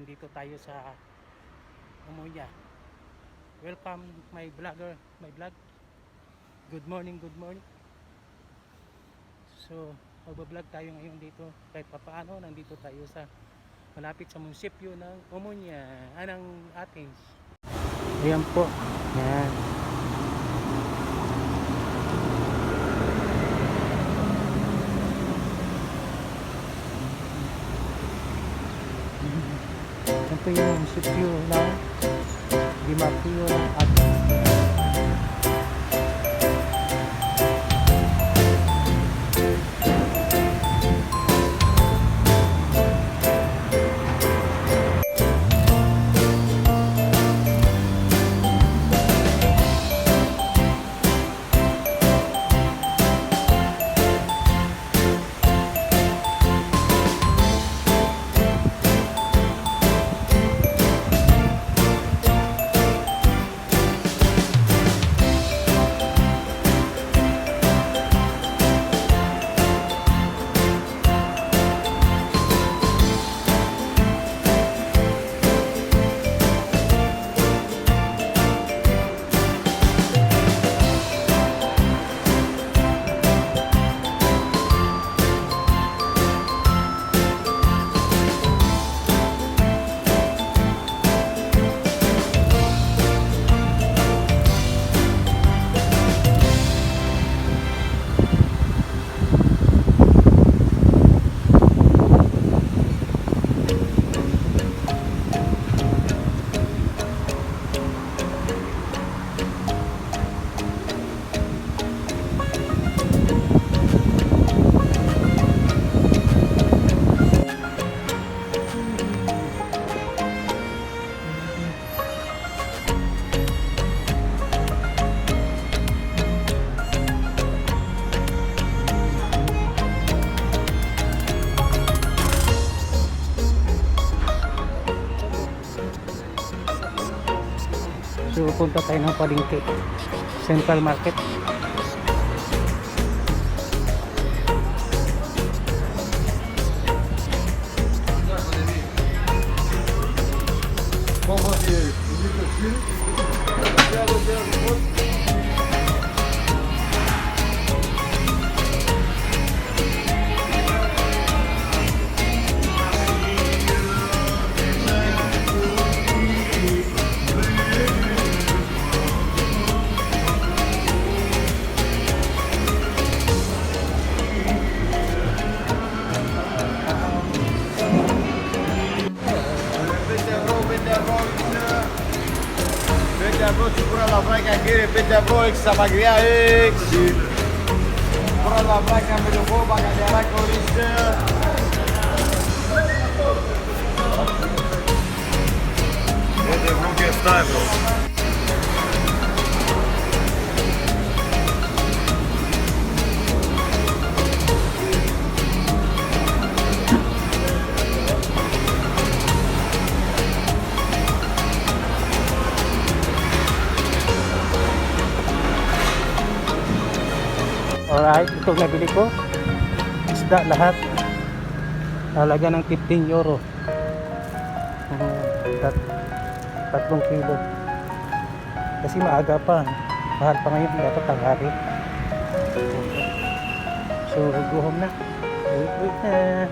nandito tayo sa Omonia. Welcome my vlogger, my vlog. Good morning, good morning. So, magbablog tayo ngayon dito. Kahit papaano, nandito tayo sa malapit sa munisipyo ng Omonia, ng Athens. Ayan po. Ayan. Ito yung munisipyo ng Dimapio ng Athens. So punta tayo ng palengke, Central Market. Πura λαβράκια κύριε, 5 ευρώ, 6 στα μακριά, 6. Πura λαβράκια με το κόμπα, καλιαράκι, ορίστε. 5 ευρώ και 7 ευρώ. Alright, itong nabili ko isda lahat halaga ng 15 euro. 3 kilo kasi maaga pa, mahal pa ngayon, dapat tanghali. So go home na, wait na.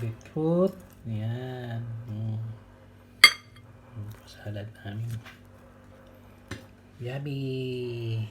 beetroot. Yan. Salad namin. Yummy!